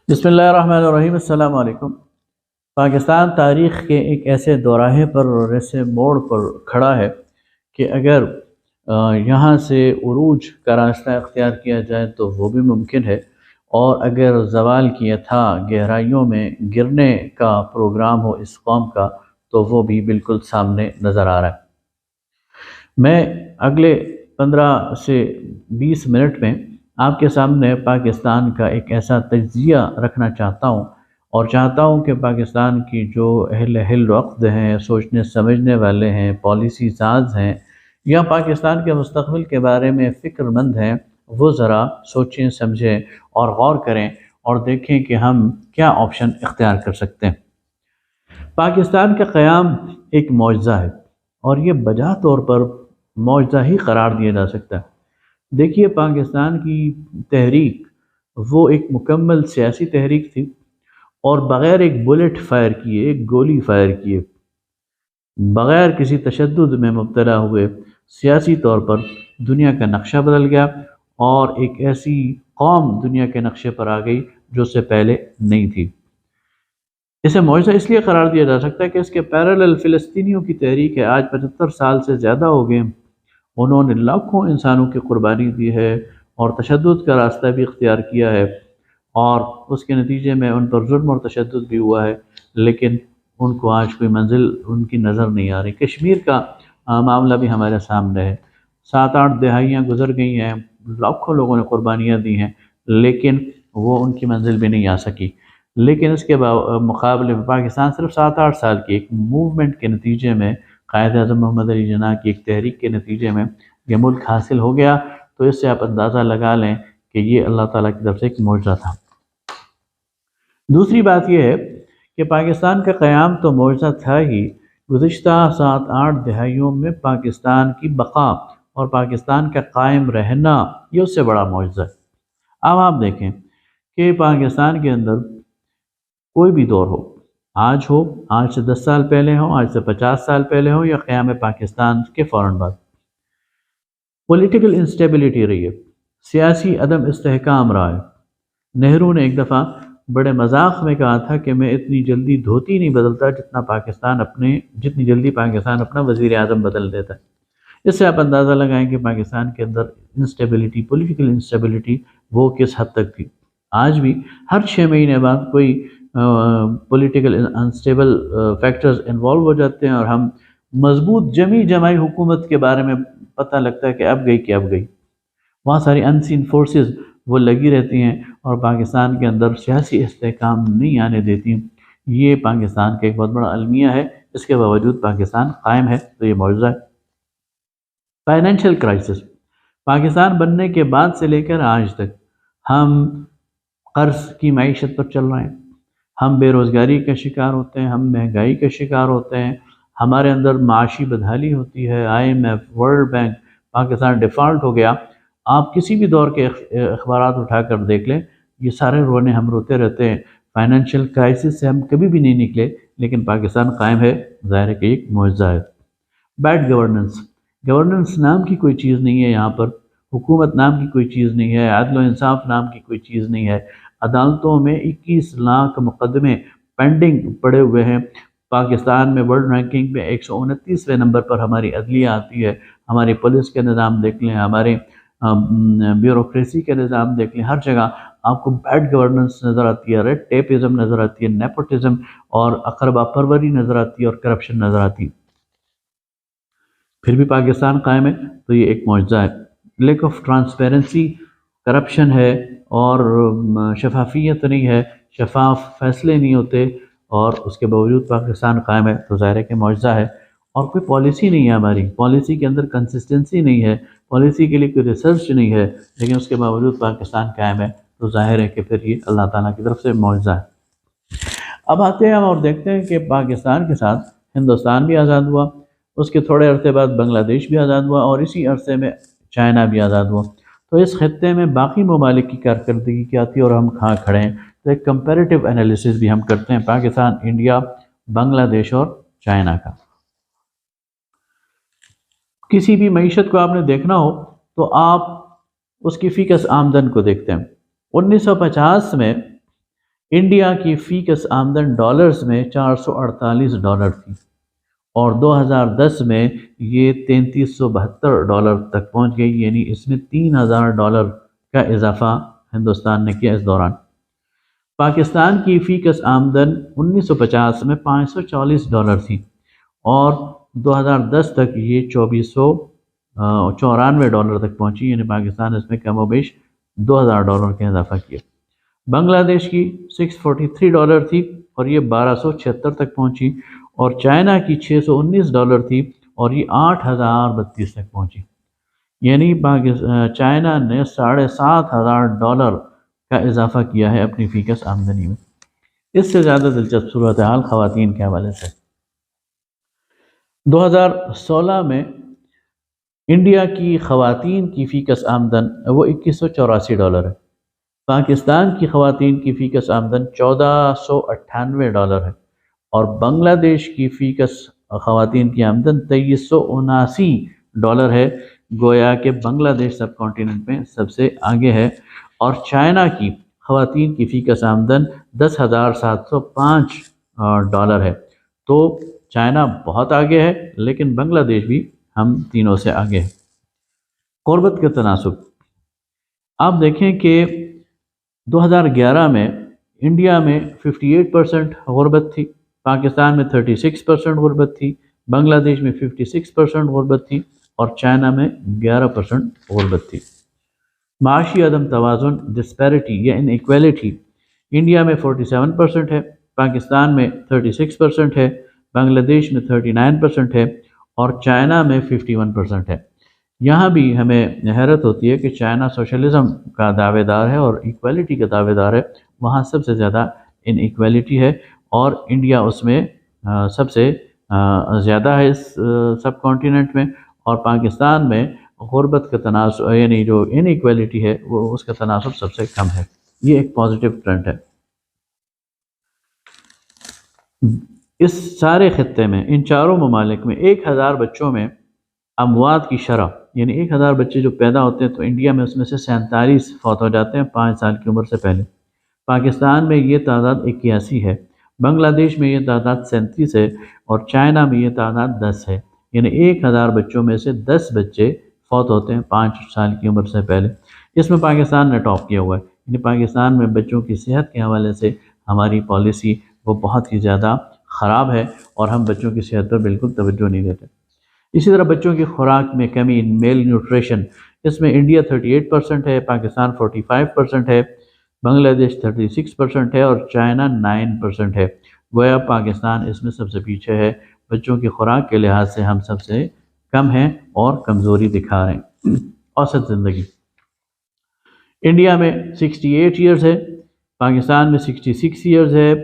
بسم اللہ الرحمن الرحیم۔ السلام علیکم۔ پاکستان تاریخ کے ایک ایسے دوراہے پر اور ایسے موڑ پر کھڑا ہے کہ اگر یہاں سے عروج کا راستہ اختیار کیا جائے تو وہ بھی ممکن ہے، اور اگر زوال کی تھا گہرائیوں میں گرنے کا پروگرام ہو اس قوم کا تو وہ بھی بالکل سامنے نظر آ رہا ہے۔ میں اگلے 15 سے 20 منٹ میں آپ کے سامنے پاکستان کا ایک ایسا تجزیہ رکھنا چاہتا ہوں، اور چاہتا ہوں کہ پاکستان کی جو اہل وقت ہیں، سوچنے سمجھنے والے ہیں، پالیسی ساز ہیں، یا پاکستان کے مستقبل کے بارے میں فکر مند ہیں، وہ ذرا سوچیں سمجھیں اور غور کریں اور دیکھیں کہ ہم کیا آپشن اختیار کر سکتے ہیں۔ پاکستان کا قیام ایک معجزہ ہے، اور یہ بجا طور پر معجزہ ہی قرار دیا جا سکتا ہے۔ دیکھیے، پاکستان کی تحریک وہ ایک مکمل سیاسی تحریک تھی، اور بغیر ایک بلٹ فائر کیے، ایک گولی فائر کیے، بغیر کسی تشدد میں مبتلا ہوئے، سیاسی طور پر دنیا کا نقشہ بدل گیا، اور ایک ایسی قوم دنیا کے نقشے پر آ گئی جو اس سے پہلے نہیں تھی۔ اسے معجزہ اس لیے قرار دیا جا سکتا ہے کہ اس کے پیرالل فلسطینیوں کی تحریک ہے۔ آج 75 سال سے زیادہ ہو گئے، انہوں نے لاکھوں انسانوں کی قربانی دی ہے اور تشدد کا راستہ بھی اختیار کیا ہے، اور اس کے نتیجے میں ان پر ظلم اور تشدد بھی ہوا ہے، لیکن ان کو آج کوئی منزل ان کی نظر نہیں آ رہی۔ کشمیر کا معاملہ بھی ہمارے سامنے ہے۔ 7-8 دہائیاں گزر گئی ہیں، لاکھوں لوگوں نے قربانیاں دی ہیں، لیکن وہ ان کی منزل بھی نہیں آ سکی۔ لیکن اس کے مقابلے میں پاکستان صرف 7-8 سال کی ایک موومنٹ کے نتیجے میں، قائد اعظم محمد علی جناح کی ایک تحریک کے نتیجے میں یہ ملک حاصل ہو گیا، تو اس سے آپ اندازہ لگا لیں کہ یہ اللہ تعالیٰ کی طرف سے ایک معجزہ تھا۔ دوسری بات یہ ہے کہ پاکستان کا قیام تو معجزہ تھا ہی، گزشتہ 7-8 دہائیوں میں پاکستان کی بقا اور پاکستان کا قائم رہنا یہ اس سے بڑا معجزہ ہے۔ اب آپ دیکھیں کہ پاکستان کے اندر کوئی بھی دور ہو، آج سے 10 سال پہلے ہو، آج سے 50 سال پہلے ہو، یا قیام پاکستان کے فوراً بعد، پولیٹیکل انسٹیبلٹی رہی ہے، سیاسی عدم استحکام رہا ہے۔ نہرو نے ایک دفعہ بڑے مذاق میں کہا تھا کہ میں اتنی جلدی دھوتی نہیں بدلتا جتنی جلدی پاکستان اپنا وزیر اعظم بدل دیتا ہے۔ اس سے آپ اندازہ لگائیں کہ پاکستان کے اندر انسٹیبلٹی، پولیٹیکل انسٹیبلٹی وہ کس حد تک تھی۔ آج بھی ہر 6 مہینے بعد کوئی پولیٹیکل انسٹیبل فیکٹرز انوالو ہو جاتے ہیں، اور ہم مضبوط جماعی حکومت کے بارے میں پتہ لگتا ہے کہ اب گئی۔ وہاں ساری انسین فورسز وہ لگی رہتی ہیں اور پاکستان کے اندر سیاسی استحکام نہیں آنے دیتی۔ یہ پاکستان کا ایک بہت بڑا المیہ ہے، اس کے باوجود پاکستان قائم ہے، تو یہ معجزہ ہے۔ فائنینشیل کرائسس، پاکستان بننے کے بعد سے لے کر آج تک ہم قرض کی معیشت پر چل رہے ہیں، ہم بے روزگاری کا شکار ہوتے ہیں، ہم مہنگائی کا شکار ہوتے ہیں، ہمارے اندر معاشی بدحالی ہوتی ہے، IMF، world bank, Pakistan default ہو گیا۔ آپ کسی بھی دور کے اخبارات اٹھا کر دیکھ لیں، یہ سارے ہم روتے رہتے ہیں۔ فائنینشیل کرائسس سے ہم کبھی بھی نہیں نکلے، لیکن پاکستان قائم ہے، ظاہر ہے کہ ایک معجزہ ہے۔ بیڈ گورننس نام کی کوئی چیز نہیں ہے یہاں پر، حکومت نام کی کوئی چیز نہیں ہے، عدل و انصاف نام کی کوئی چیز نہیں ہے۔ عدالتوں میں 21 لاکھ مقدمے پینڈنگ پڑے ہوئے ہیں۔ پاکستان میں ورلڈ رینکنگ میں 129ویں نمبر پر ہماری عدلیہ آتی ہے۔ ہماری پولیس کا نظام دیکھ لیں، ہمارے بیوروکریسی کا نظام دیکھ لیں، ہر جگہ آپ کو بیڈ گورننس نظر آتی ہے، ریڈ ٹیپزم نظر آتی ہے، نیپوٹزم اور اقربا پروری نظر آتی ہے، اور کرپشن نظر آتی ہے۔ پھر بھی پاکستان قائم ہے، تو یہ ایک معجزہ ہے۔ لیک آف ٹرانسپیرنسی، کرپشن ہے، اور شفافیت نہیں ہے، شفاف فیصلے نہیں ہوتے، اور اس کے باوجود پاکستان قائم ہے، تو ظاہر ہے کہ معجزہ ہے۔ اور کوئی پالیسی نہیں ہے، ہماری پالیسی کے اندر کنسسٹنسی نہیں ہے، پالیسی کے لیے کوئی ریسرچ نہیں ہے، لیکن اس کے باوجود پاکستان قائم ہے، تو ظاہر ہے کہ پھر یہ اللہ تعالیٰ کی طرف سے معجزہ ہے۔ اب آتے ہیں ہم اور دیکھتے ہیں کہ پاکستان کے ساتھ ہندوستان بھی آزاد ہوا، اس کے تھوڑے عرصے بعد بنگلہ دیش بھی آزاد ہوا، اور اسی عرصے میں چائنا بھی آزاد ہوا۔ تو اس خطے میں باقی ممالک کی کارکردگی کیا تھی اور ہم کہاں کھڑے ہیں، تو ایک کمپیریٹیو انالیسس بھی ہم کرتے ہیں پاکستان، انڈیا، بنگلہ دیش اور چائنا کا۔ کسی بھی معیشت کو آپ نے دیکھنا ہو تو آپ اس کی فی کس آمدن کو دیکھتے ہیں۔ 1950 میں انڈیا کی فی کس آمدن ڈالرز میں $448 تھی اور 2010 میں یہ $3372 تک پہنچ گئی، یعنی اس میں $3000 کا اضافہ ہندوستان نے کیا اس دوران۔ پاکستان کی فی کس آمدن 1950 میں $540 تھی اور 2010 تک یہ $2494 تک پہنچی، یعنی پاکستان اس میں کم و بیش $2000 کا اضافہ کیا۔ بنگلہ دیش کی $643 تھی اور یہ 1276 تک پہنچی، اور چائنا کی $619 تھی اور یہ 8032 تک پہنچی، یعنی چائنا نے $7500 کا اضافہ کیا ہے اپنی فی کس آمدنی میں۔ اس سے زیادہ دلچسپ صورتحال خواتین کے حوالے سے 2016 میں انڈیا کی خواتین کی فی کس آمدن وہ $2184 ہے، پاکستان کی خواتین کی فی کس آمدن $1498 ہے، اور بنگلہ دیش کی فی کس خواتین کی آمدن $2379 ہے۔ گویا کہ بنگلہ دیش سب کانٹیننٹ میں سب سے آگے ہے، اور چائنا کی خواتین کی فی کس آمدن $10,705 ہے۔ تو چائنا بہت آگے ہے، لیکن بنگلہ دیش بھی ہم تینوں سے آگے ہے۔ غربت کے تناسب آپ دیکھیں کہ 2011 میں انڈیا میں 58% غربت تھی، پاکستان میں 36% غربت تھی، بنگلہ دیش میں 56% غربت تھی، اور چائنا میں 11% غربت تھی۔ معاشی عدم توازن ڈسپیرٹی یا ان ایکویلٹی انڈیا میں 47% ہے، پاکستان میں 36% ہے، بنگلہ دیش میں 39% ہے، اور چائنا میں 51% ہے۔ یہاں بھی ہمیں حیرت ہوتی ہے کہ چائنا سوشلزم کا دعوے دار ہے اور ایکویلٹی کا دعوے دار ہے، وہاں سب سے زیادہ ان ایکویلٹی ہے، اور انڈیا اس میں سب سے زیادہ ہے اس سب کانٹیننٹ میں، اور پاکستان میں غربت کا تناسب یعنی جو ان ایکویلٹی ہے وہ اس کا تناسب سب سے کم ہے۔ یہ ایک پازیٹیو ٹرینڈ ہے۔ اس سارے خطے میں ان چاروں ممالک میں 1000 بچوں میں اموات کی شرح، یعنی 1000 بچے جو پیدا ہوتے ہیں تو انڈیا میں اس میں سے 47 فوت ہو جاتے ہیں 5 سال کی عمر سے پہلے۔ پاکستان میں یہ تعداد 81 ہے، بنگلہ دیش میں یہ تعداد 37 ہے، اور چائنا میں یہ تعداد 10 ہے، یعنی 1000 بچوں میں سے 10 بچے فوت ہوتے ہیں 5 سال کی عمر سے پہلے۔ اس میں پاکستان نے ٹاپ کیا ہوا ہے، یعنی پاکستان میں بچوں کی صحت کے حوالے سے ہماری پالیسی وہ بہت ہی زیادہ خراب ہے، اور ہم بچوں کی صحت پر بالکل توجہ نہیں دیتے۔ اسی طرح بچوں کی خوراک میں کمی، میل نیوٹریشن، اس میں انڈیا 38% ہے، پاکستان 45% ہے، بنگلہ دیش 36% ہے، اور چائنا 9% ہے۔ گویا پاکستان اس میں سب سے پیچھے ہے، بچوں کی خوراک کے لحاظ سے ہم سب سے کم ہیں اور کمزوری دکھا رہے ہیں۔ اوسط زندگی انڈیا میں 68 ایئرز ہے، پاکستان میں 66 ایئرز ہے،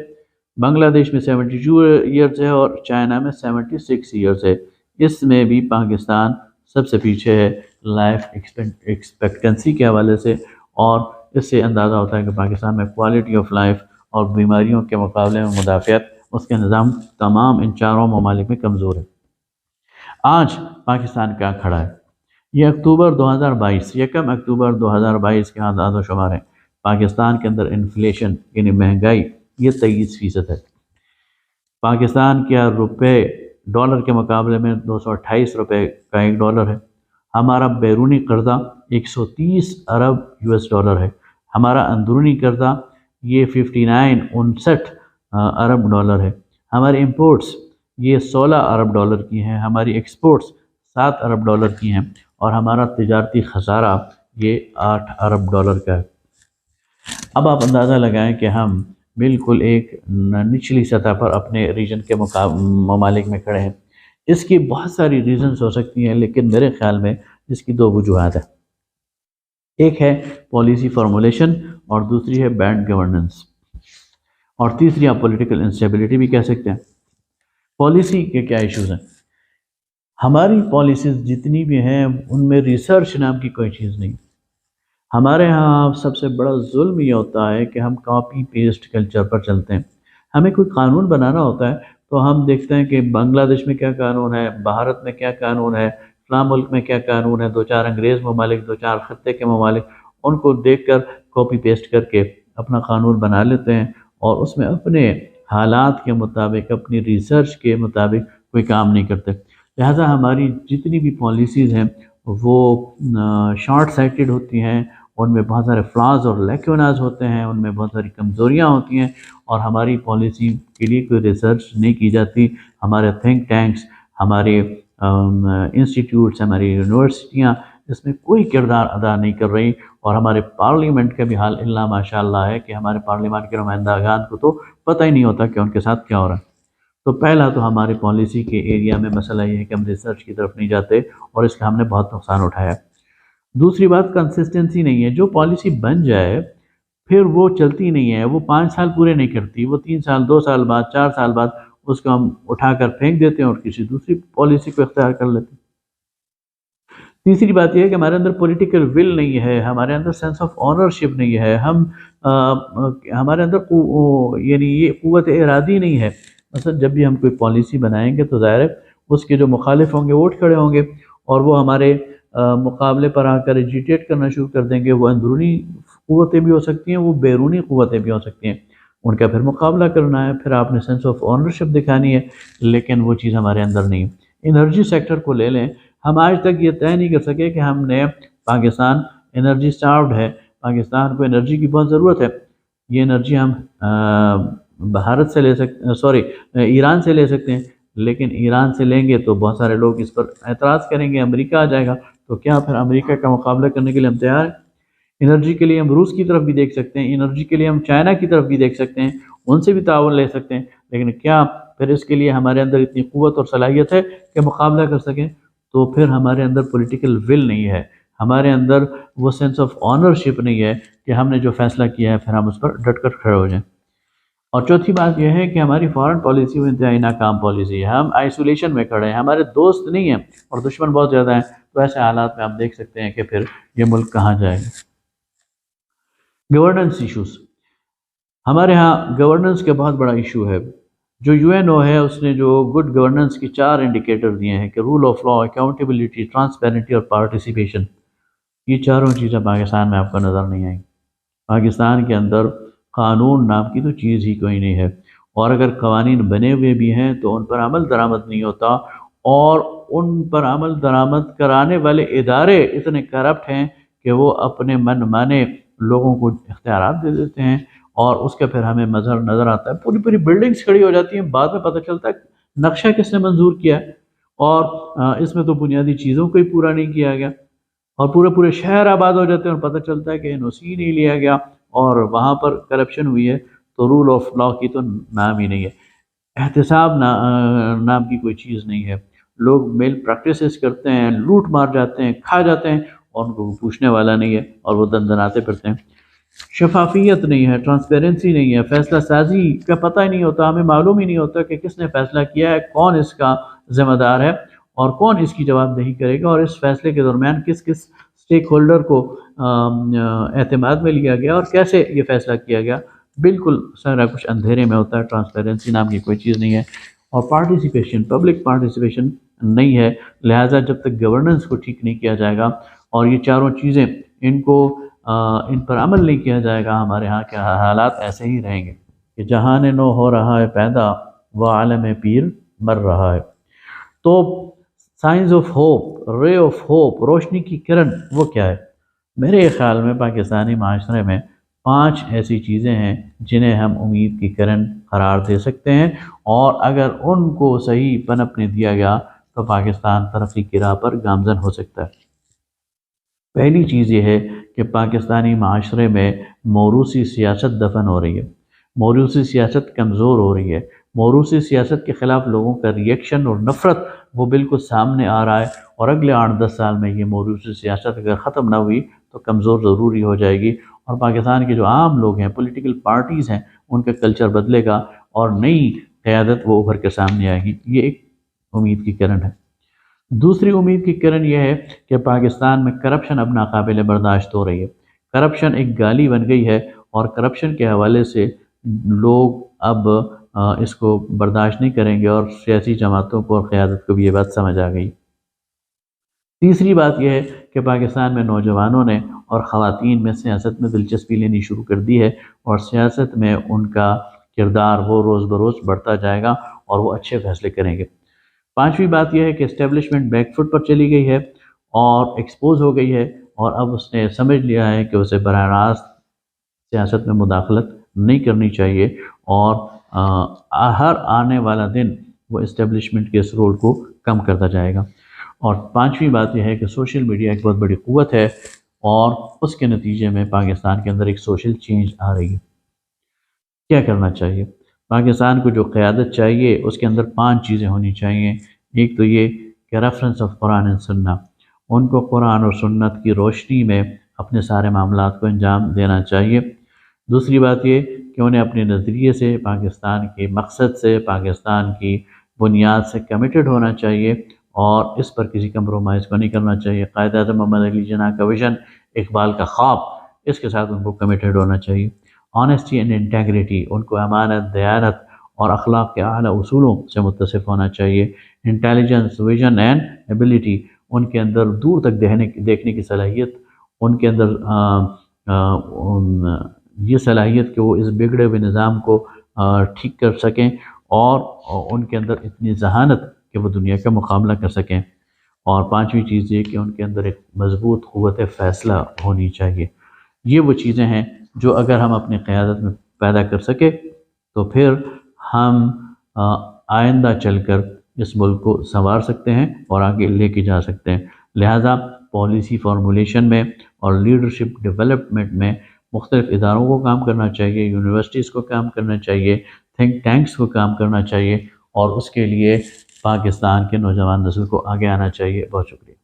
بنگلہ دیش میں 72 ایئرز ہے، اور چائنا میں 76 ایئرز ہے۔ اس میں بھی پاکستان سب سے پیچھے ہے لائف ایکسپیکٹنسی کے حوالے سے، اور اس سے اندازہ ہوتا ہے کہ پاکستان میں کوالٹی آف لائف اور بیماریوں کے مقابلے میں مدافعت اس کے نظام تمام ان چاروں ممالک میں کمزور ہے۔ آج پاکستان کیا کھڑا ہے؟ یہ اکتوبر 2022 یکم اکتوبر 2022 کے اعداد و شمار ہیں۔ پاکستان کے اندر انفلیشن یعنی مہنگائی یہ 23% ہے۔ پاکستان کیا روپے ڈالر کے مقابلے میں 228 روپے کا $1 ہے۔ ہمارا بیرونی قرضہ 130 ارب $US ہے۔ ہمارا اندرونی قرضہ یہ 59 ارب ڈالر ہے۔ ہماری امپورٹس یہ $16 ارب کی ہیں، ہماری ایکسپورٹس $7 ارب کی ہیں، اور ہمارا تجارتی خسارہ یہ $8 ارب کا ہے۔ اب آپ اندازہ لگائیں کہ ہم بالکل ایک نچلی سطح پر اپنے ریجن کے ممالک میں کھڑے ہیں۔ اس کی بہت ساری ریزنز ہو سکتی ہیں، لیکن میرے خیال میں اس کی 2 وجوہات ہیں۔ ایک ہے پالیسی فارمولیشن، اور دوسری ہے بیڈ گورننس، اور تیسری آپ پولیٹیکل انسٹیبلٹی بھی کہہ سکتے ہیں۔ پالیسی کے کیا ایشوز ہیں؟ ہماری پالیسیز جتنی بھی ہیں ان میں ریسرچ نام کی کوئی چیز نہیں۔ ہمارے ہاں سب سے بڑا ظلم یہ ہوتا ہے کہ ہم کاپی پیسٹ کلچر پر چلتے ہیں۔ ہمیں کوئی قانون بنانا ہوتا ہے تو ہم دیکھتے ہیں کہ بنگلہ دیش میں کیا قانون ہے، بھارت میں کیا قانون ہے، فلاں ملک میں کیا قانون ہے، 2-4 انگریز ممالک، 2-4 خطے کے ممالک، ان کو دیکھ کر کاپی پیسٹ کر کے اپنا قانون بنا لیتے ہیں، اور اس میں اپنے حالات کے مطابق، اپنی ریسرچ کے مطابق کوئی کام نہیں کرتے۔ لہٰذا ہماری جتنی بھی پالیسیز ہیں وہ شارٹ سائٹڈ ہوتی ہیں، ان میں بہت سارے فلاز اور لیکوناز ہوتے ہیں، ان میں بہت ساری کمزوریاں ہوتی ہیں، اور ہماری پالیسی کے لیے کوئی ریسرچ نہیں کی جاتی۔ ہمارے تھنک ٹینکس، ہمارے انسٹیٹیوٹس، ہماری یونیورسٹیاں اس میں کوئی کردار ادا نہیں کر رہی، اور ہمارے پارلیمنٹ کا بھی حال اللہ ماشاء اللہ ہے کہ ہمارے پارلیمنٹ کے نمائندگان کو تو پتہ ہی نہیں ہوتا کہ ان کے ساتھ کیا ہو رہا ہے۔ تو پہلا تو ہماری پالیسی کے ایریا میں مسئلہ یہ ہے کہ ہم ریسرچ کی طرف نہیں جاتے، اور اس کا ہم نے بہت نقصان اٹھایا۔ دوسری بات کنسسٹنسی نہیں ہے۔ جو پالیسی بن جائے پھر وہ چلتی نہیں ہے، وہ 5 سال پورے نہیں کرتی، وہ 3 سال، 2 سال بعد، 4 سال بعد اس کو ہم اٹھا کر پھینک دیتے ہیں اور کسی دوسری پالیسی کو اختیار کر لیتے ہیں۔ تیسری بات یہ ہے کہ ہمارے اندر پولیٹیکل ول نہیں ہے، ہمارے اندر سینس آف آنرشپ نہیں ہے، ہمارے اندر یعنی یہ قوت ارادی نہیں ہے۔ مثلا جب بھی ہم کوئی پالیسی بنائیں گے تو ظاہر ہے اس کے جو مخالف ہوں گے وہ اٹھ کھڑے ہوں گے، اور وہ ہمارے مقابلے پر آ کر ایجیٹیٹ کرنا شروع کر دیں گے۔ وہ اندرونی قوتیں بھی ہو سکتی ہیں، وہ بیرونی قوتیں بھی ہو سکتی ہیں، ان کا پھر مقابلہ کرنا ہے، پھر آپ نے سینس آف آنرشپ دکھانی ہے، لیکن وہ چیز ہمارے اندر نہیں ہے۔ انرجی سیکٹر کو لے لیں، ہم آج تک یہ طے نہیں کر سکے کہ ہم نے پاکستان انرجی سٹاروڈ ہے، پاکستان کو انرجی کی بہت ضرورت ہے، یہ انرجی ہم بھارت سے لے سکتے، ایران سے لے سکتے ہیں، لیکن ایران سے لیں گے تو بہت سارے لوگ اس پر اعتراض کریں گے، امریکہ آ جائے گا، تو کیا پھر امریکہ کا مقابلہ کرنے کے لیے ہم تیار ہیں؟ انرجی کے لیے ہم روس کی طرف بھی دیکھ سکتے ہیں، انرجی کے لیے ہم چائنا کی طرف بھی دیکھ سکتے ہیں، ان سے بھی تعاون لے سکتے ہیں، لیکن کیا پھر اس کے لیے ہمارے اندر اتنی قوت اور صلاحیت ہے کہ مقابلہ کر سکیں؟ تو پھر ہمارے اندر پولیٹیکل ول نہیں ہے، ہمارے اندر وہ سینس آف آنرشپ نہیں ہے کہ ہم نے جو فیصلہ کیا ہے پھر ہم اس پر ڈٹ کر کھڑے ہو جائیں۔ اور چوتھی بات یہ ہے کہ ہماری فارن پالیسی میں انتہائی ناکام پالیسی ہے، ہم آئسولیشن میں کھڑے ہیں، ہمارے دوست نہیں ہیں اور دشمن بہت زیادہ ہیں، تو ایسے حالات میں آپ دیکھ سکتے ہیں کہ پھر یہ ملک کہاں جائے گا۔ گورننس ایشوز، ہمارے ہاں گورننس کا بہت بڑا ایشو ہے۔ جو یو این او ہے اس نے جو گڈ گورننس کی 4 انڈیکیٹر دیے ہیں کہ رول آف لا، اکاؤنٹیبلٹی، ٹرانسپیرنٹی اور پارٹیسپیشن، یہ چاروں چیزیں پاکستان میں آپ کو نظر نہیں آئیں۔ پاکستان کے اندر قانون نام کی تو چیز ہی کوئی نہیں ہے، اور اگر قوانین بنے ہوئے بھی ہیں تو ان پر عمل درآمد نہیں ہوتا، اور ان پر عمل درآمد کرانے والے ادارے اتنے کرپٹ ہیں کہ وہ اپنے من مانے لوگوں کو اختیارات دے دیتے ہیں، اور اس کا پھر ہمیں مظہر نظر آتا ہے۔ پوری پوری بلڈنگز کھڑی ہو جاتی ہیں، بعد میں پتہ چلتا ہے نقشہ کس نے منظور کیا ہے، اور اس میں تو بنیادی چیزوں کو ہی پورا نہیں کیا گیا، اور پورے پورے شہر آباد ہو جاتے ہیں اور پتہ چلتا ہے کہ این او سی نہیں لیا گیا اور وہاں پر کرپشن ہوئی ہے، تو رول آف لا کی تو نام ہی نہیں ہے، احتساب نام کی کوئی چیز نہیں ہے، لوگ میل پریکٹسز کرتے ہیں، لوٹ مار جاتے ہیں، کھا جاتے ہیں، اور ان کو پوچھنے والا نہیں ہے اور وہ دندناتے پھرتے ہیں۔ شفافیت نہیں ہے، ٹرانسپیرنسی نہیں ہے، فیصلہ سازی کا پتہ ہی نہیں ہوتا، ہمیں معلوم ہی نہیں ہوتا کہ کس نے فیصلہ کیا ہے، کون اس کا ذمہ دار ہے اور کون اس کی جواب دہی کرے گا، اور اس فیصلے کے درمیان کس کس سٹیک ہولڈر کو اعتماد میں لیا گیا اور کیسے یہ فیصلہ کیا گیا۔ بالکل سارا کچھ اندھیرے میں ہوتا ہے، ٹرانسپیرنسی نام کی کوئی چیز نہیں ہے، اور پارٹیسپیشن، پبلک پارٹیسپیشن نہیں ہے۔ لہٰذا جب تک گورننس کو ٹھیک نہیں کیا جائے گا اور یہ چاروں چیزیں ان پر عمل نہیں کیا جائے گا، ہمارے ہاں کے حالات ایسے ہی رہیں گے کہ جہان نو ہو رہا ہے پیدا، وہ عالم پیر مر رہا ہے۔ تو سائنس آف ہوپ، رے آف ہوپ، روشنی کی کرن، وہ کیا ہے؟ میرے خیال میں پاکستانی معاشرے میں 5 ایسی چیزیں ہیں جنہیں ہم امید کی کرن قرار دے سکتے ہیں، اور اگر ان کو صحیح پنپنے دیا گیا تو پاکستان ترقی کی راہ پر گامزن ہو سکتا ہے۔ پہلی چیز یہ ہے کہ پاکستانی معاشرے میں موروثی سیاست دفن ہو رہی ہے، موروثی سیاست کمزور ہو رہی ہے، موروثی سیاست کے خلاف لوگوں کا ریئیکشن اور نفرت وہ بالکل سامنے آ رہا ہے، اور اگلے 8-10 سال میں یہ موروثی سیاست اگر ختم نہ ہوئی تو کمزور ضروری ہو جائے گی، اور پاکستان کے جو عام لوگ ہیں، پولیٹیکل پارٹیز ہیں، ان کا کلچر بدلے گا اور نئی قیادت وہ ابھر کے سامنے آئے گی۔ یہ ایک امید کی کرن ہے۔ دوسری امید کی کرن یہ ہے کہ پاکستان میں کرپشن اب ناقابل برداشت ہو رہی ہے، کرپشن ایک گالی بن گئی ہے، اور کرپشن کے حوالے سے لوگ اب اس کو برداشت نہیں کریں گے، اور سیاسی جماعتوں کو اور قیادت کو بھی یہ بات سمجھ آ گئی۔ تیسری بات یہ ہے کہ پاکستان میں نوجوانوں نے اور خواتین میں سیاست میں دلچسپی لینی شروع کر دی ہے، اور سیاست میں ان کا کردار وہ روز بروز بڑھتا جائے گا اور وہ اچھے فیصلے کریں گے۔ پانچویں بات یہ ہے کہ اسٹیبلشمنٹ بیک فٹ پر چلی گئی ہے اور ایکسپوز ہو گئی ہے، اور اب اس نے سمجھ لیا ہے کہ اسے براہ راست سیاست میں مداخلت نہیں کرنی چاہیے، اور ہر آنے والا دن وہ اسٹیبلشمنٹ کے اس رول کو کم کرتا جائے گا۔ اور پانچویں بات یہ ہے کہ سوشل میڈیا ایک بہت بڑی قوت ہے، اور اس کے نتیجے میں پاکستان کے اندر ایک سوشل چینج آ رہی ہے۔ کیا کرنا چاہیے؟ پاکستان کو جو قیادت چاہیے اس کے اندر 5 چیزیں ہونی چاہیے۔ ایک تو یہ کہ ریفرنس آف قرآن و سنت، ان کو قرآن اور سنت کی روشنی میں اپنے سارے معاملات کو انجام دینا چاہیے۔ دوسری بات یہ کہ انہیں اپنے نظریے سے، پاکستان کے مقصد سے، پاکستان کی بنیاد سے کمیٹڈ ہونا چاہیے، اور اس پر کسی کمپرومائز کو نہیں کرنا چاہیے۔ قائد اعظم محمد علی جناح کا ویژن، اقبال کا خواب، اس کے ساتھ ان کو کمیٹڈ ہونا چاہیے۔ آنیسٹی اینڈ انٹیگریٹی، ان کو امانت، دیانت اور اخلاق کے اعلیٰ اصولوں سے متصف ہونا چاہیے۔ انٹیلیجنس، ویژن اینڈ ایبلٹی، ان کے اندر دور تک دیکھنے کی صلاحیت، ان کے اندر یہ صلاحیت کہ وہ اس بگڑے ہوئے نظام کو ٹھیک کر سکیں، اور ان کے اندر اتنی ذہانت کہ وہ دنیا کا مقابلہ کر سکیں۔ اور پانچویں چیز یہ کہ ان کے اندر ایک مضبوط قوت فیصلہ ہونی چاہیے۔ یہ وہ چیزیں ہیں جو اگر ہم اپنی قیادت میں پیدا کر سکے تو پھر ہم آئندہ چل کر اس ملک کو سنوار سکتے ہیں اور آگے لے کے جا سکتے ہیں۔ لہٰذا پالیسی فارمولیشن میں اور لیڈرشپ ڈیولپمنٹ میں مختلف اداروں کو کام کرنا چاہیے، یونیورسٹیز کو کام کرنا چاہیے، تھنک ٹینکس کو کام کرنا چاہیے، اور اس کے لیے پاکستان کے نوجوان نسل کو آگے آنا چاہیے۔ بہت شکریہ۔